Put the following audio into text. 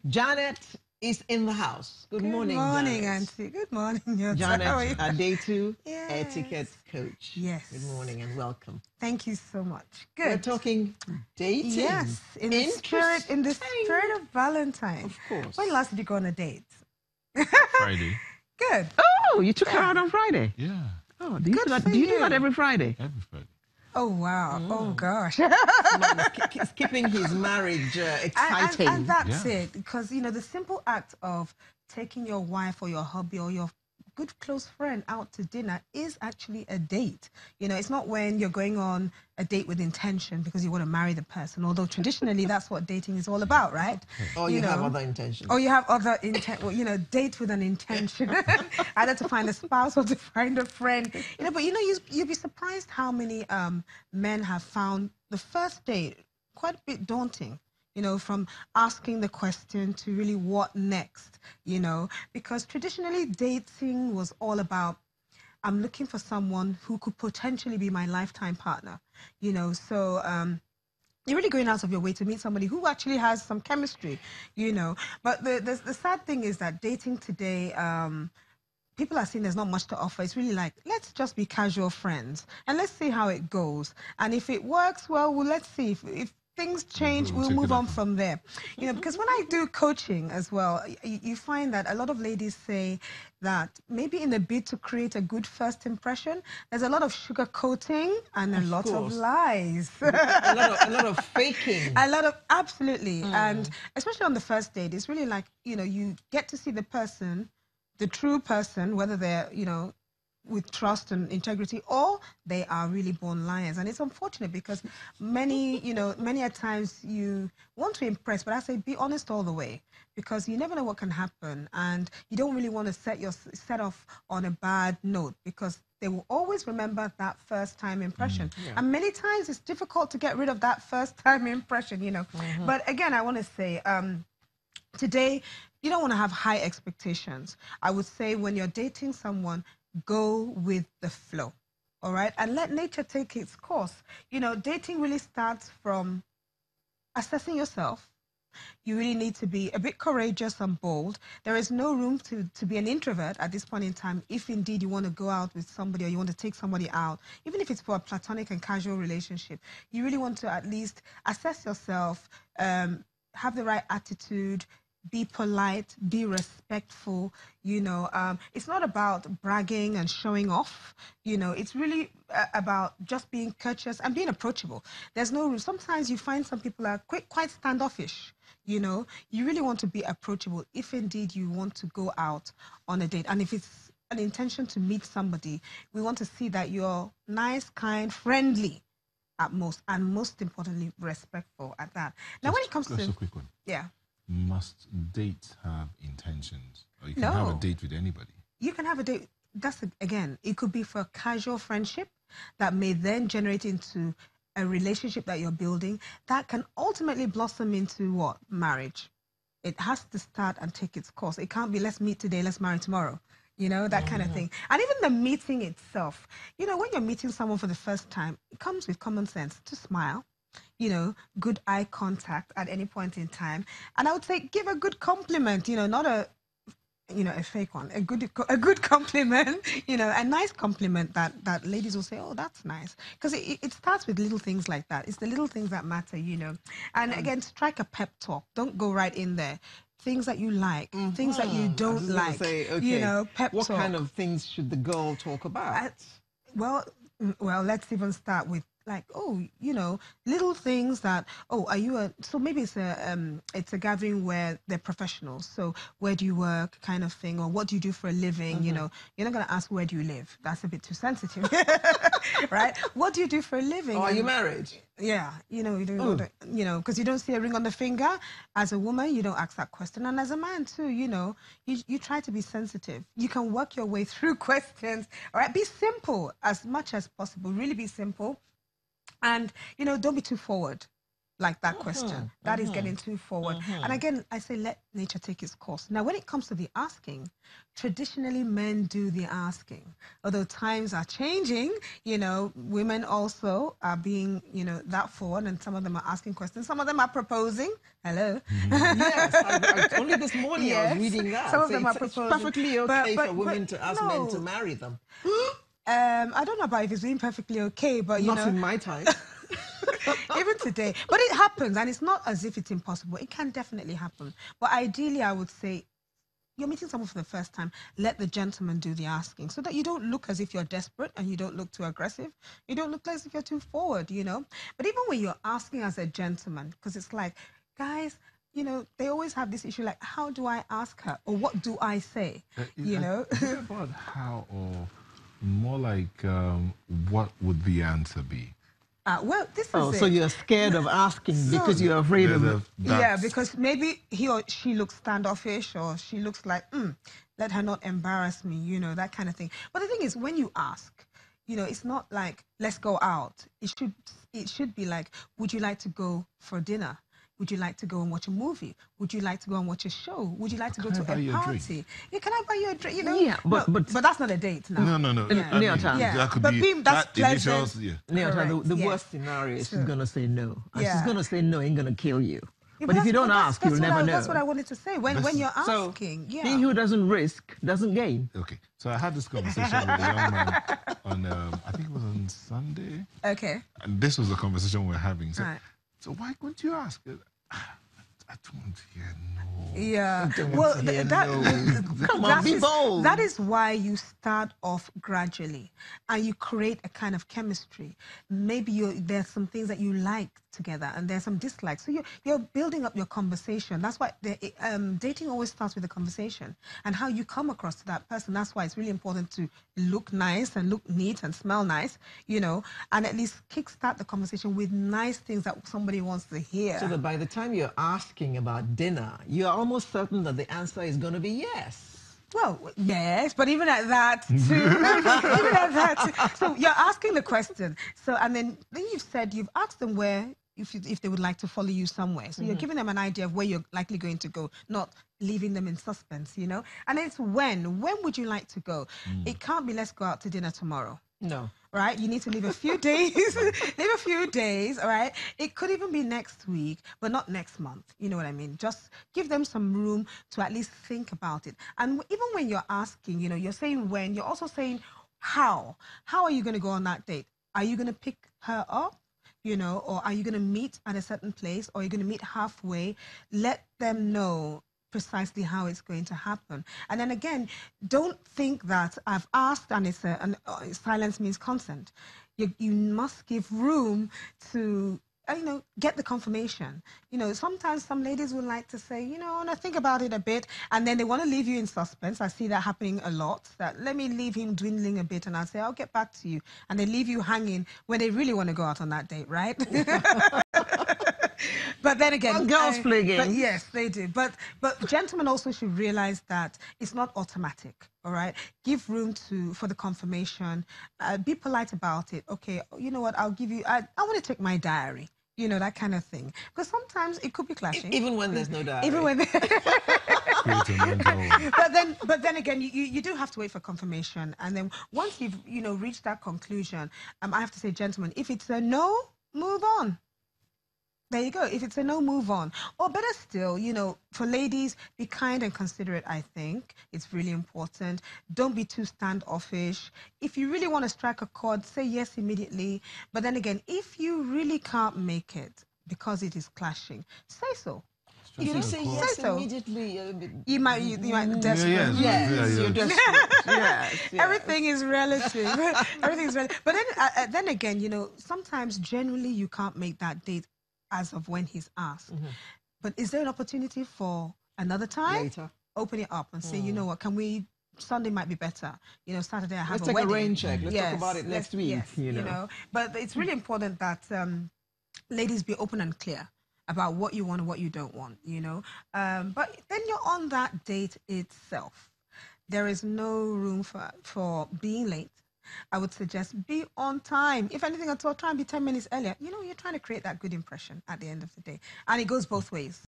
Janet is in the house. Good morning, morning, Janet. Auntie. Good morning, Yota. How are Janet, you? our day two Yes. etiquette coach. Good Yes. morning and welcome. Thank you so much. We're Good. talking dating. Yes, in the Interesting. spirit of Valentine. Of When course. last did you go on a date? Friday. Good. Oh, you took her Yeah. out on Friday. Yeah, Oh, do you do Good that? for Do you do that you. every Friday? every Friday. Oh wow. Oh gosh. This man is keeping his marriage And exciting. that's Yeah. it, because the simple act of taking your wife or your hubby or your good close friend out to dinner is actually a date. It's not when you're going on a date with intention because you want to marry the person, although traditionally that's what dating is all about, right? Or you have other intentions. Or you have other intent, well, date with an intention, either to find a spouse or to find a friend. But you'd be surprised how many men have found the first date quite a bit daunting. From asking the question to really what next, because traditionally dating was all about, I'm looking for someone who could potentially be my lifetime partner, so you're really going out of your way to meet somebody who actually has some chemistry. But the sad thing is that dating today, people are saying there's not much to offer. It's really like, let's just be casual friends and let's see how it goes. And if it works, well, let's see. If things change, We'll we'll take move it up on from from there. Because when I do coaching as well, you find that a lot of ladies say that maybe in a bid to create a good first impression, there's a lot of sugar coating and a Of lot of course. lies. A lot of faking. A lot of, absolutely. And especially on the first date, it's really like, you get to see the person, the true person, whether they're, with trust and integrity, or they are really born liars. And it's unfortunate because many a times you want to impress, but I say be honest all the way, because you never know what can happen, and you don't really want to set off on a bad note, because they will always remember that first time impression. Yeah. And many times it's difficult to get rid of that first time impression. But again, I want to say, today, you don't want to have high expectations. I would say when you're dating someone, go with the flow, all right? And let nature take its course. Dating really starts from assessing yourself. You really need to be a bit courageous and bold. There is no room to be an introvert at this point in time, if indeed you want to go out with somebody or you want to take somebody out, even if it's for a platonic and casual relationship. You really want to at least assess yourself, have the right attitude, be polite, be respectful. It's not about bragging and showing off. It's really about just being courteous and being approachable. There's no, sometimes you find some people are quite standoffish. You really want to be approachable if indeed you want to go out on a date. And if it's an intention to meet somebody, we want to see that you're nice, kind, friendly at most, and most importantly, respectful at that. Now, when it comes Just to, a quick one. yeah. Must dates have intentions? Or you can have a No, date with anybody? you can have a date. Again, it could be for a casual friendship that may then generate into a relationship that you're building that can ultimately blossom into what? Marriage. It has to start and take its course. It can't be, let's meet today, let's marry tomorrow. That kind of thing. And even the meeting itself, when you're meeting someone for the first time, it comes with common sense to smile, good eye contact at any point in time. And I would say give a good compliment, not a fake one, a good compliment, a nice compliment that ladies will say, oh, that's nice. Because it starts with little things like that. It's the little things that matter. And again, strike a pep talk. Don't go right in there. Things that you like, things that you I don't was gonna like, say, okay, pep what talk. kind of things should the girl talk about? Well, let's even start with, like, oh, little things that, oh, are you so maybe it's a gathering where they're professionals. So where do you work, kind of thing, or what do you do for a living? You're not going to ask, where do you live? That's a bit too sensitive, right? What do you do for a living? Or are you married? Yeah, you don't, because you don't see a ring on the finger. As a woman, you don't ask that question. And as a man too, you try to be sensitive. You can work your way through questions, all right? Be simple as much as possible. Really be simple. And, don't be too forward. like that question. That is getting too forward. And again, I say let nature take its course. Now, when it comes to the asking, traditionally men do the asking. Although times are changing, women also are being, that forward, and some of them are asking questions. Some of them are proposing. Hello. Yes, only this morning I was reading that. Some of them are proposing. It's perfectly okay for women to ask men no. to marry them. I don't know about if it's being perfectly okay, but Not in my time. Even today. But it happens, and it's not as if it's impossible. It can definitely happen. But ideally, I would say, you're meeting someone for the first time, let the gentleman do the asking so that you don't look as if you're desperate and you don't look too aggressive. You don't look as if you're too forward, But even when you're asking as a gentleman, because it's like, guys, they always have this issue like, how do I ask her? Or what do I say? Is it about how, or more like what would the answer be? Well, this is so you're scared of asking because you're afraid of... Yeah, because maybe he or she looks standoffish, or she looks like, let her not embarrass me, that kind of thing. But the thing is, when you ask, it's not like, let's go out. It should be like, would you like to go for dinner? Would you like to go and watch a movie? Would you like to go and watch a show? Would you like to go to a party? Yeah, can I buy you a drink? Yeah, but that's not a date now. No. Yeah. That could but be that's that pleasant. initials, the worst scenario is she's going to say no. And she's going to say no, ain't going to kill you. Yeah, but if you don't ask, you'll never know. That's what I wanted to say. When you're asking, he who doesn't risk doesn't gain. Okay, so I had this conversation with a young man on, I think it was on Sunday. Okay. And this was the conversation we're having. So, right. So why couldn't you ask? I don't want to hear no. Yeah. Come on, be bold. That is why you start off gradually and you create a kind of chemistry. Maybe there's some things that you like together and there's some dislikes. So you're building up your conversation. That's why dating always starts with a conversation and how you come across to that person. That's why it's really important to look nice and look neat and smell nice, and at least kickstart the conversation with nice things that somebody wants to hear. So that by the time you're asking about dinner, you're almost certain that the answer is going to be yes. Well, yes, but even at that, so you're asking the question. So, and then you've asked them where, if they would like to follow you somewhere. So you're giving them an idea of where you're likely going to go, not leaving them in suspense, And it's when would you like to go? It can't be, let's go out to dinner tomorrow. No. Right? You need to leave a few days. All right? It could even be next week, but not next month. You know what I mean? Just give them some room to at least think about it. And even when you're asking, you're saying when, you're also saying how. How are you going to go on that date? Are you going to pick her up? Or are you going to meet at a certain place? Or are you going to meet halfway? Let them know precisely how it's going to happen. And then again, don't think that I've asked and silence means consent. You must give room to, get the confirmation. Sometimes some ladies would like to say, I want to think about it a bit, and then they want to leave you in suspense. I see that happening a lot, that let me leave him dwindling a bit, and I'll say, I'll get back to you. And they leave you hanging when they really want to go out on that date, right? But then again, girls play games. But yes, they do. But gentlemen also should realize that it's not automatic. All right, give room for the confirmation. Be polite about it. Okay, you know what? I'll give you. I want to take my diary. That kind of thing. Because sometimes it could be clashing. Even when there's no diary. Even when. but then again, you do have to wait for confirmation. And then once you've reached that conclusion, I have to say, gentlemen, if it's a no, move on. There you go. If it's a no, move on. Or better still, for ladies, be kind and considerate, I think. It's really important. Don't be too standoffish. If you really want to strike a chord, say yes immediately. But then again, if you really can't make it because it is clashing, say so. If you say yes so immediately, you might desperate. Yes, you're desperate. Yes. Everything is relative. Everything is relative. But then again, sometimes generally you can't make that date as of when he's asked. But is there an opportunity for another time? Later. Open it up and say, you know what, can we, Sunday might be better. Saturday I have Let's a wedding. take a rain check. Let's talk about it next week. Yes, But it's really important that ladies be open and clear about what you want and what you don't want, But then you're on that date itself. There is no room for being late. I would suggest be on time. If anything at all, try and be 10 minutes earlier. You know, you're trying to create that good impression at the end of the day. And it goes both ways.